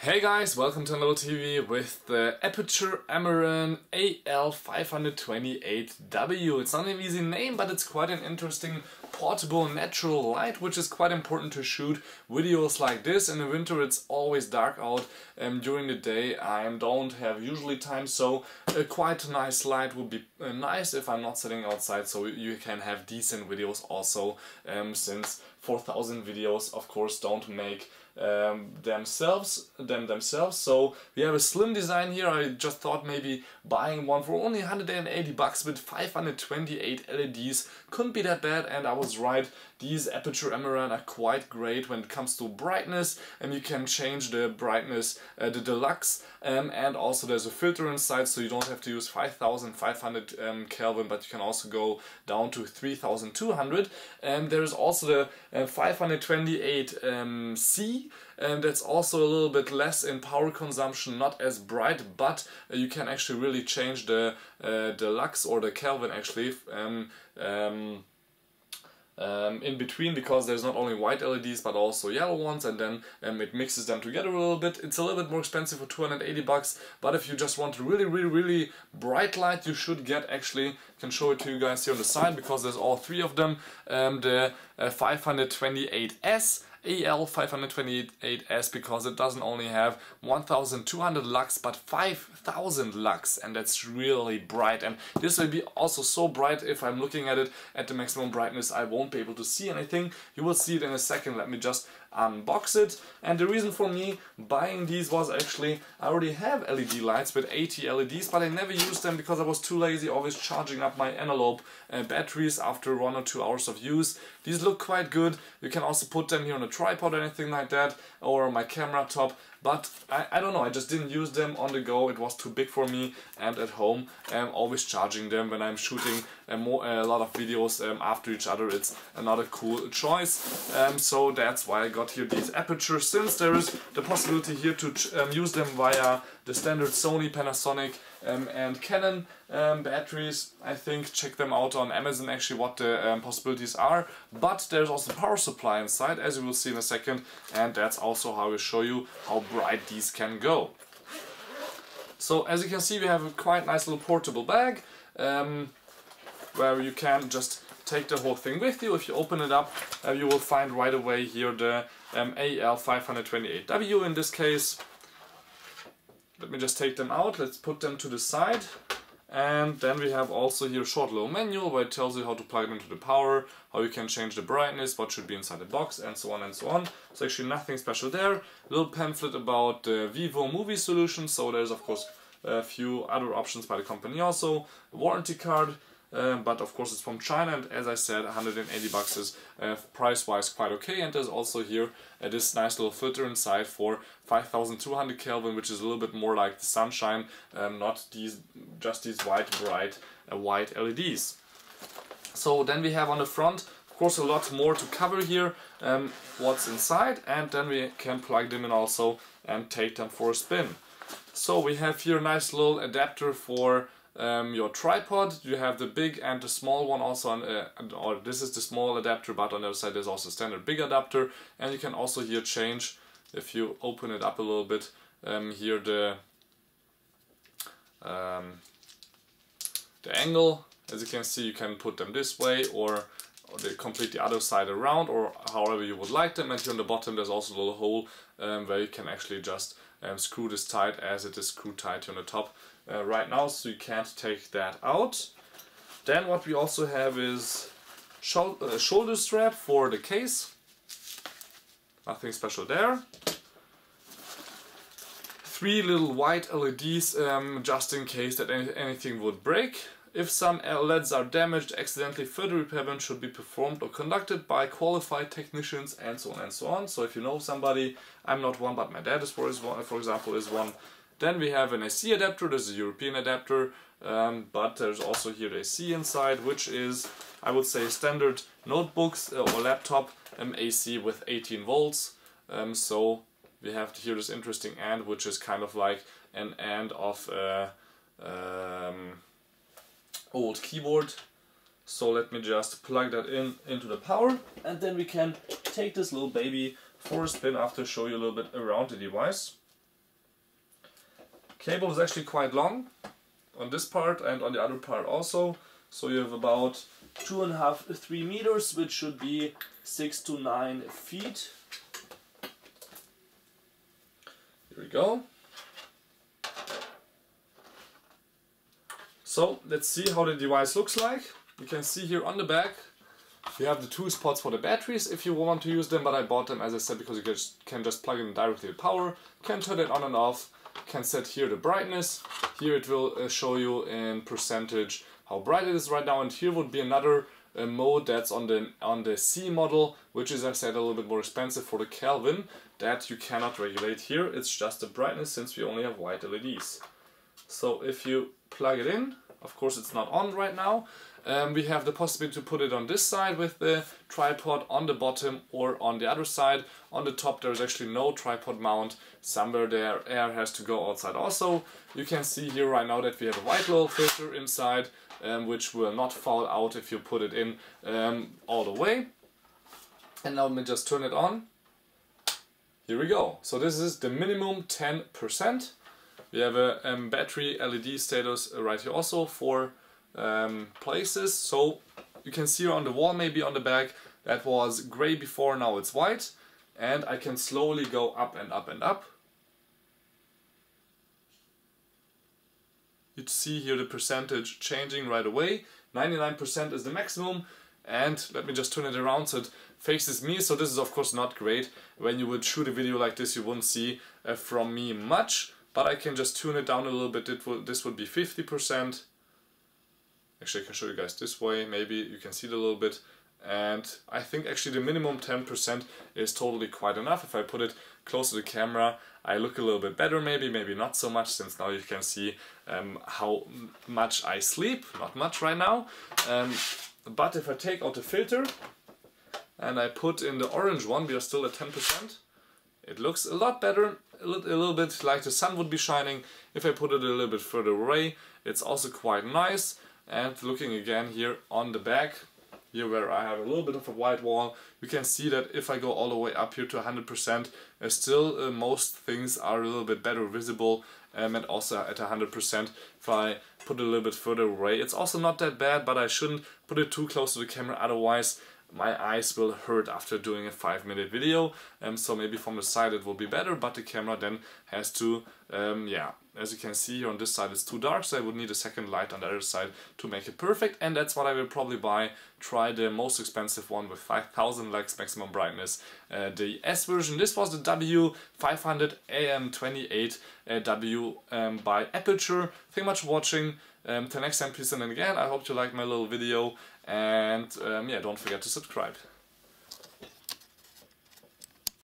Hey guys, welcome to another TV with the Aputure Amaran AL528W. It's not an easy name, but it's quite an interesting portable natural light, which is quite important to shoot videos like this. In the winter it's always dark out, during the day I don't have usually time, so a quite nice light would be nice if I'm not sitting outside, so you can have decent videos also, since 4,000 videos of course don't make themselves. So we have a slim design here. I just thought maybe buying one for only 180 bucks with 528 LEDs couldn't be that bad, and I was right. These Aputure Amaran are quite great when it comes to brightness, and you can change the brightness, the deluxe, and also there's a filter inside, so you don't have to use 5500 Kelvin, but you can also go down to 3200. And there's also the 528C, and that's also a little bit less in power consumption, not as bright, but you can actually really change the lux or the Kelvin actually in between, because there's not only white LEDs but also yellow ones, and then it mixes them together a little bit. It's a little bit more expensive for 280 bucks, but if you just want a really bright light, you should get, actually, I can show it to you guys here on the side because there's all three of them, the 528S, AL528S, because it doesn't only have 1200 lux but 5000 lux, and that's really bright. And this will be also so bright, if I'm looking at it at the maximum brightness I won't be able to see anything. You will see it in a second. Let me just unbox it. And the reason for me buying these was, actually, I already have LED lights with 80 LEDs, but I never used them because I was too lazy always charging up my analog batteries after 1 or 2 hours of use. These look quite good. You can also put them here on a tripod or anything like that, or on my camera top, but I don't know, I just didn't use them on the go. It was too big for me, and at home always charging them when I'm shooting a lot of videos after each other. It's another cool choice, so that's why I got here these Aputure, since there is the possibility here to use them via the standard Sony, Panasonic and Canon batteries. I think check them out on Amazon actually what the possibilities are, but there's also power supply inside, as you will see in a second, and that's also how I will show you how bright these can go. So as you can see, we have a quite nice little portable bag where you can just take the whole thing with you. If you open it up, you will find right away here the AL528W in this case. Let me just take them out, let's put them to the side, and then we have also here a short little manual where it tells you how to plug them into the power, how you can change the brightness, what should be inside the box, and so on and so on. So actually nothing special there. A little pamphlet about the Vivo movie solution, so there's of course a few other options by the company also. A warranty card, but of course it's from China, and as I said, 180 bucks is price-wise quite okay. And there's also here this nice little filter inside for 5200 Kelvin, which is a little bit more like the sunshine, not just these white bright white LEDs. So then we have on the front, of course, a lot more to cover here, what's inside, and then we can plug them in also and take them for a spin. So we have here a nice little adapter for your tripod. You have the big and the small one also or this is the small adapter, but on the other side there's also a standard big adapter, and you can also here change, if you open it up a little bit, here the angle. As you can see, you can put them this way or the completely other side around, or however you would like them. And here on the bottom there's also a little hole where you can actually just screw this tight, as it is screwed tight here on the top right now, so you can't take that out. Then what we also have is shoulder strap for the case. Nothing special there. 3 little white LEDs, just in case that anything would break. If some LEDs are damaged accidentally, further repair should be performed or conducted by qualified technicians, and so on and so on. So if you know somebody, I'm not one, but my dad is for example is one. Then we have an AC adapter. This is a European adapter, but there's also here the AC inside, which is, I would say, standard notebooks or laptop AC with 18 volts. So we have here this interesting end, which is kind of like an end of old keyboard. So let me just plug that into the power, and then we can take this little baby for a spin after show you a little bit around the device. Cable is actually quite long on this part and on the other part also. So you have about 2.5 3 meters, which should be 6 to 9 feet. Here we go. So let's see how the device looks like. You can see here on the back you have the 2 spots for the batteries if you want to use them, but I bought them, as I said, because you can just plug in directly with power, can turn it on and off, can set here the brightness. Here it will show you in percentage how bright it is right now, and here would be another mode that's on the C model, which is, as I said, a little bit more expensive for the Kelvin, that you cannot regulate here. It's just the brightness, since we only have white LEDs. So if you plug it in, of course it's not on right now, we have the possibility to put it on this side with the tripod, on the bottom or on the other side. On the top there's actually no tripod mount, somewhere there air has to go outside also. You can see here right now that we have a white little filter inside, which will not fall out if you put it in all the way. And now let me just turn it on. Here we go. So this is the minimum 10%. We have a battery LED status right here also for places. So you can see on the wall, maybe on the back, that was gray before, now it's white. And I can slowly go up and up and up. You see here the percentage changing right away. 99% is the maximum. And let me just turn it around so it faces me. So this is of course not great. When you would shoot a video like this, you wouldn't see from me much. But I can just tune it down a little bit. This would be 50%. Actually, I can show you guys this way. Maybe you can see it a little bit. And I think actually the minimum 10% is totally quite enough. If I put it close to the camera, I look a little bit better, maybe not so much, since now you can see how much I sleep. Not much right now. But if I take out the filter and I put in the orange one, we are still at 10%. It looks a lot better, a little bit like the sun would be shining. If I put it a little bit further away, it's also quite nice. And looking again here on the back, here where I have a little bit of a white wall, you can see that if I go all the way up here to 100%, still most things are a little bit better visible, and also at 100% if I put it a little bit further away. It's also not that bad, but I shouldn't put it too close to the camera, otherwise my eyes will hurt after doing a 5-minute video. So maybe from the side it will be better, but the camera then has to, yeah, as you can see here on this side it's too dark, so I would need a second light on the other side to make it perfect, and that's what I will probably buy. Try the most expensive one with 5000 lux maximum brightness, the S version. This was the W500 AM28W by Aputure. Thank you much for watching. Till next time, peace and again. I hope you liked my little video, and yeah, don't forget to subscribe.